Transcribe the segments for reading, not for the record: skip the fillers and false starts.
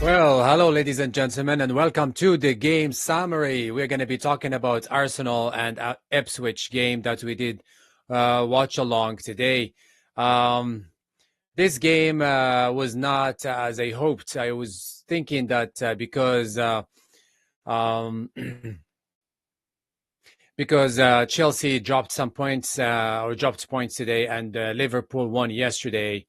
Well, hello, ladies and gentlemen, and welcome to the game summary. We're going to be talking about Arsenal and Ipswich game that we did watch along today. Um, this game was not as I hoped. I was thinking that because um, because Chelsea dropped some points or dropped points today, and Liverpool won yesterday.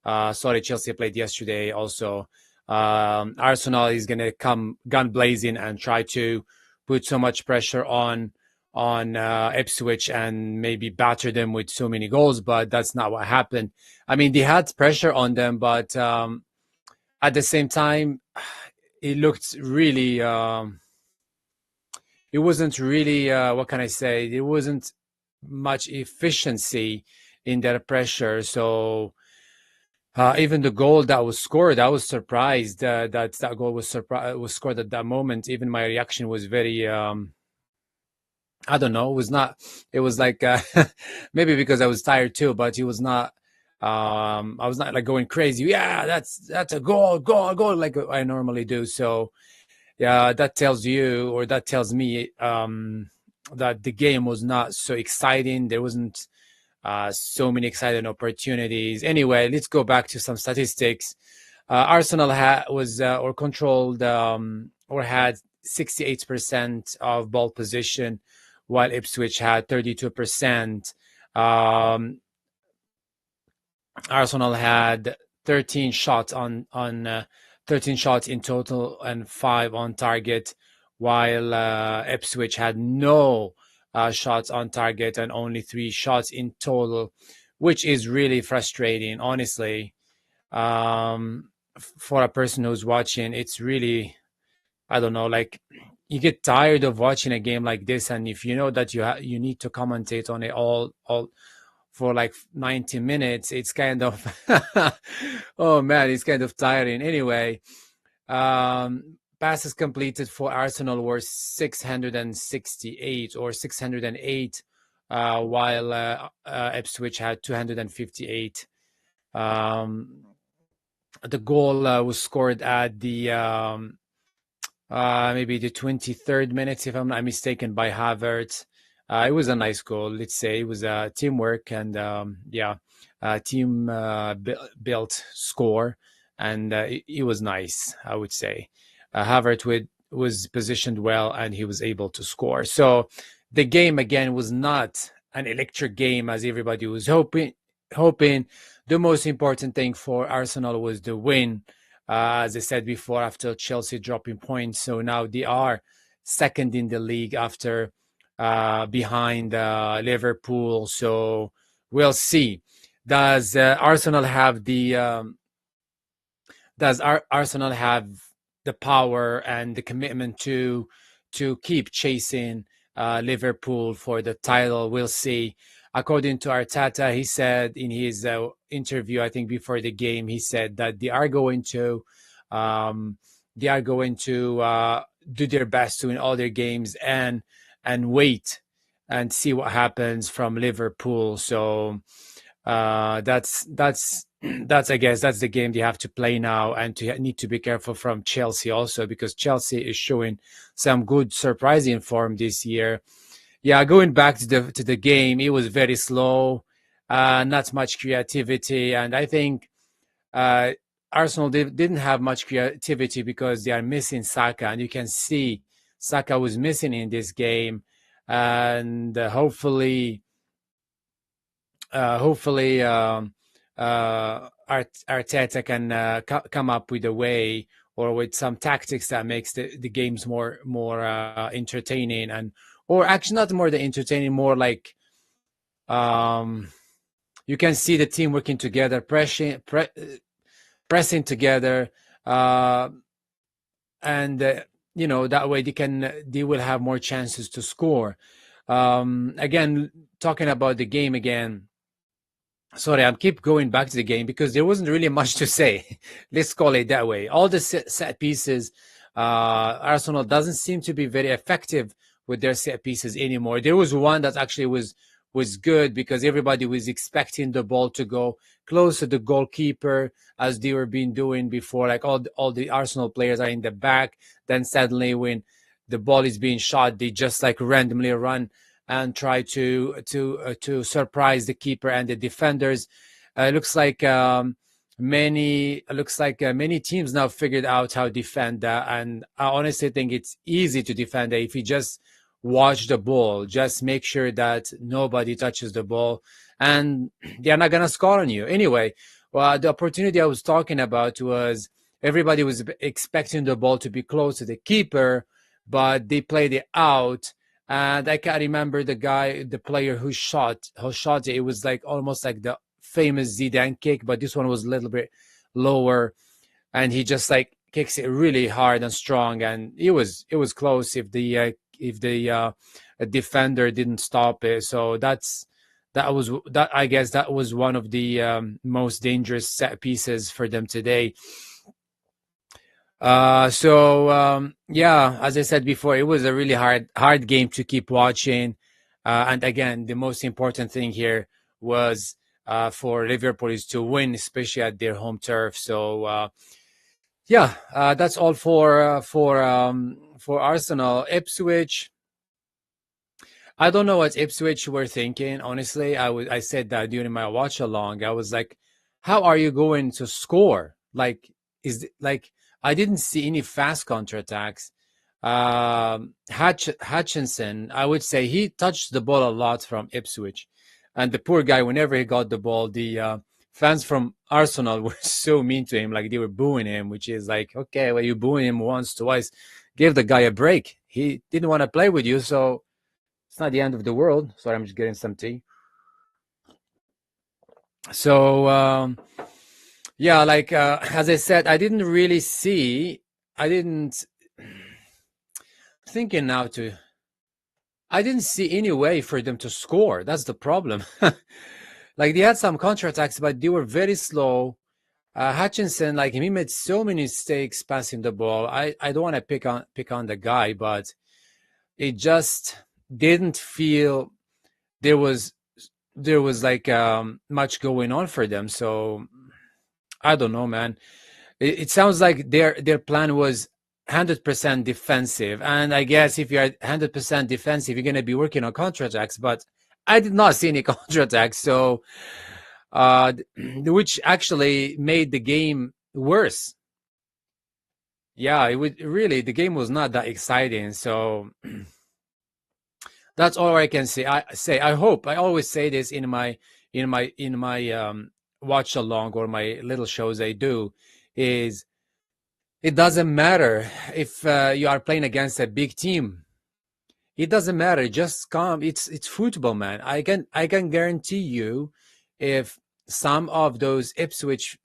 Sorry, Chelsea played yesterday also. Arsenal is going to come gun blazing and try to put so much pressure on Ipswich and maybe batter them with so many goals, but that's not what happened. I mean, they had pressure on them, but at the same time, it looked really. It wasn't really. What can I say? There wasn't much efficiency in their pressure, so. Even the goal that was scored, I was surprised that goal was scored at that moment. Even my reaction was very, I don't know, it was not. It was like maybe because I was tired too, but it was not. I was not like going crazy. Yeah, that's a goal, like I normally do. So yeah, that tells you or that tells me that the game was not so exciting. There wasn't so many exciting opportunities. Anyway, let's go back to some statistics. Arsenal was or controlled or had 68% of ball position, while Ipswich had 32%. Arsenal had 13 shots on 13 shots in total and 5 on target, while Ipswich had no shots on target and only 3 shots in total, which is really frustrating, honestly. For a person who's watching, it's really, I don't know, like you get tired of watching a game like this, and if you know that you need to commentate on it all for like 90 minutes, it's kind of oh man, it's kind of tiring. Anyway, passes completed for Arsenal were 668 or 608, while Ipswich had 258. The goal was scored at the maybe the 23rd minute, if I'm not mistaken, by Havertz. It was a nice goal. Let's say it was teamwork and team built score, and it was nice. I would say Havertz was positioned well, and he was able to score. So the game again was not an electric game as everybody was hoping. The most important thing for Arsenal was the win. As I said before, after Chelsea dropping points, so now they are second in the league after behind Liverpool. So we'll see. Does Arsenal have Arsenal have the power and the commitment to keep chasing Liverpool for the title? We'll see. According to Arteta, he said in his interview, I think before the game, he said that they are going to do their best to win all their games and wait and see what happens from Liverpool. So that's I guess that's the game they have to play now, and to need to be careful from Chelsea also, because Chelsea is showing some good surprising form this year. Yeah, going back to the game, it was very slow, not much creativity, and I think Arsenal didn't have much creativity because they are missing Saka, and you can see Saka was missing in this game, and hopefully, Arteta can come up with a way or with some tactics that makes the games more entertaining, and or actually not more than entertaining, more like you can see the team working together, pressing together, and that way they will have more chances to score. Again, talking about the game again. Sorry, I keep going back to the game because there wasn't really much to say. Let's call it that way. All the set pieces, Arsenal doesn't seem to be very effective with their set pieces anymore. There was one that actually was was good because everybody was expecting the ball to go close to the goalkeeper as they were being doing before. Like all the Arsenal players are in the back. Then suddenly when the ball is being shot, they just like randomly run and try to surprise the keeper and the defenders. It looks like many teams now figured out how to defend that, and I honestly think it's easy to defend that if you just watch the ball, just make sure that nobody touches the ball, and they're not gonna score on you anyway. Well, the opportunity I was talking about was everybody was expecting the ball to be close to the keeper, but they played it out. And I can't remember the player who shot it. It was like almost like the famous Zidane kick, but this one was a little bit lower, and he just like kicks it really hard and strong, and it was close if the defender didn't stop it. So that I guess that was one of the most dangerous set pieces for them today. Yeah, as I said before, it was a really hard game to keep watching. And again, the most important thing here was for Liverpool is to win, especially at their home turf. So yeah, that's all for Arsenal. Ipswich. I don't know what Ipswich were thinking. Honestly, I said that during my watch along. I was like, "How are you going to score? Like, like I didn't see any fast counterattacks." Hutchinson, I would say he touched the ball a lot from Ipswich, and the poor guy, whenever he got the ball, the fans from Arsenal were so mean to him, like they were booing him, which is like, okay, well, you booing him once, twice, give the guy a break. He didn't want to play with you, so it's not the end of the world. Sorry, I'm just getting some tea. So yeah, like as I said, I didn't thinking now to I didn't see any way for them to score. That's the problem. Like they had some counterattacks, but they were very slow. Hutchinson, like he made so many mistakes passing the ball. I don't want to pick on the guy, but it just didn't feel there was like much going on for them. So I don't know, man. It sounds like their plan was 100% defensive, and I guess if you're 100% defensive, you're going to be working on counterattacks. But I did not see any counterattacks, so which actually made the game worse. Yeah, it would really the game was not that exciting. So that's all I can say. I hope I always say this in my watch along or my little shows I do is it doesn't matter if you are playing against a big team. It doesn't matter. Just come. It's football, man. I can guarantee you, if some of those Ipswich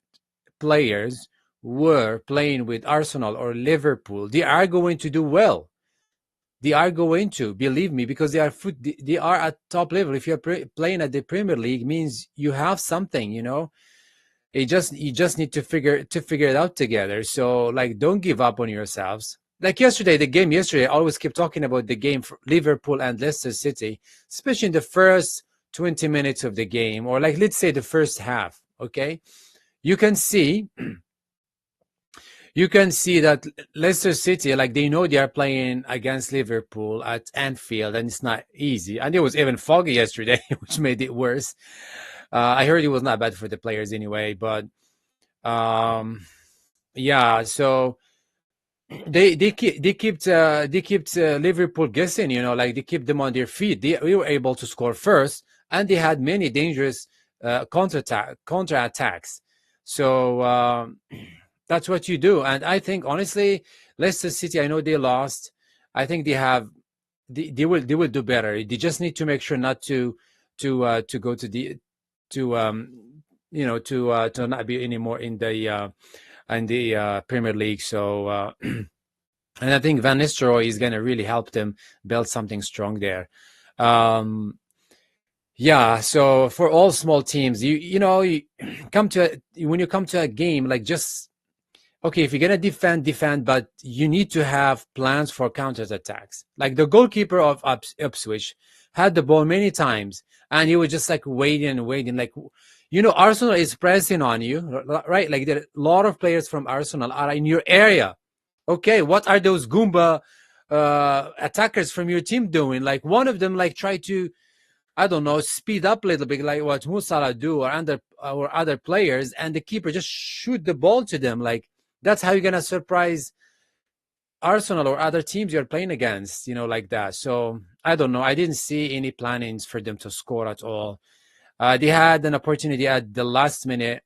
players were playing with Arsenal or Liverpool, they are going to do well. They are going to believe me because they are at top level. If you're playing at the Premier League, means you have something, you just need to figure it out together. So like, don't give up on yourselves. Like the game yesterday, I always keep talking about the game for Liverpool and Leicester City, especially in the first 20 minutes of the game, or like let's say the first half. Okay, you can see that Leicester City, like they know they are playing against Liverpool at Anfield, and it's not easy. And it was even foggy yesterday, which made it worse. I heard it was not bad for the players anyway, but yeah. So they kept Liverpool guessing. Like they kept them on their feet. We were able to score first, and they had many dangerous counterattacks. So that's what you do. And I think honestly, Leicester City, I know they lost. I think they will do better. They just need to make sure not to go to not be anymore in the Premier League. So and I think Van Nistelrooy is going to really help them build something strong there. Um, yeah. So for all small teams, you when you come to a game, like just okay, if you're gonna defend, but you need to have plans for counterattacks. Like the goalkeeper of Ipswich had the ball many times, and he was just like waiting and waiting. Like, Arsenal is pressing on you, right? Like there are a lot of players from Arsenal are in your area. Okay, what are those Goomba attackers from your team doing? Like one of them like try to, I don't know, speed up a little bit, like what Musala do or other players, and the keeper just shoot the ball to them. Like that's how you're gonna surprise Arsenal or other teams you're playing against, like that. So I don't know. I didn't see any plannings for them to score at all. They had an opportunity at the last minute,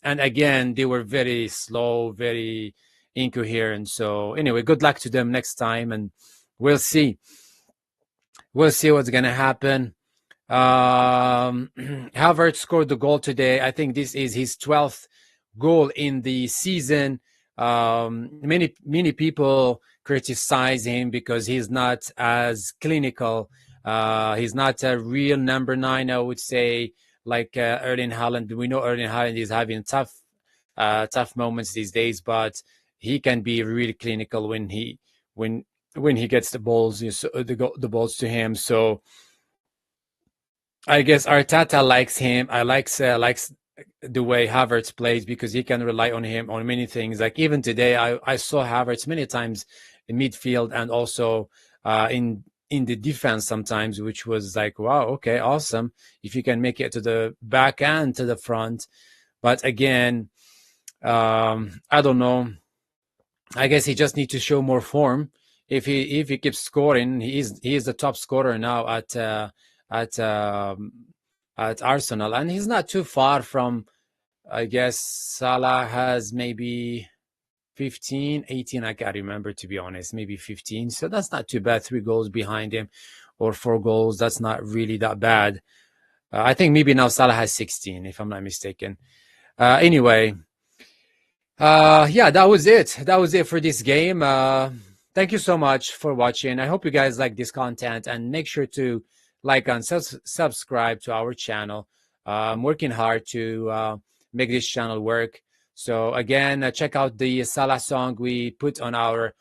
and again they were very slow, very incoherent. So anyway, good luck to them next time, and we'll see. We'll see what's gonna happen. Havertz scored the goal today. I think this is his 12th goal in the season. Many people criticize him because he's not as clinical. He's not a real number 9, I would say, like Erling Haaland. We know Erling Haaland is having tough moments these days, but he can be really clinical when he gets the balls, the balls to him. So I guess Arteta likes him. I likes the way Havertz plays because he can rely on him on many things. Like even today, I saw Havertz many times in midfield and also in the defense sometimes, which was like, wow, okay, awesome. If you can make it to the back and to the front, but again, I don't know. I guess he just needs to show more form. If he keeps scoring, he is the top scorer now at at Arsenal, and he's not too far from. I guess Salah has maybe 15, 18. I can't remember, to be honest. Maybe 15. So that's not too bad. 3 goals behind him, or 4 goals. That's not really that bad. I think maybe now Salah has 16, if I'm not mistaken. Anyway, yeah, that was it. That was it for this game. Thank you so much for watching. I hope you guys like this content, and make sure to like and subscribe to our channel. I'm working hard to make this channel work. So again, check out the Salah song we put on our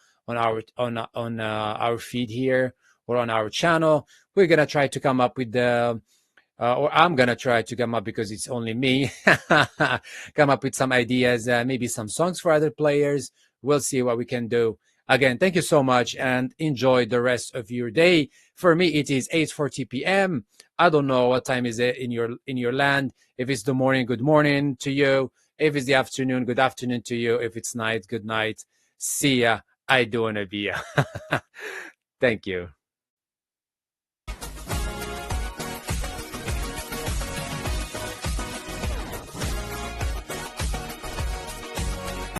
feed here or on our channel. We're gonna try to come up with the or I'm gonna try to come up, because it's only me, come up with some ideas, maybe some songs for other players. We'll see what we can do. Again, thank you so much, and enjoy the rest of your day. For me, it is 8:40 p.m. I don't know what time is it in your land. If it's the morning, good morning to you. If it's the afternoon, good afternoon to you. If it's night, good night. See ya. I do wanna be ya. Thank you.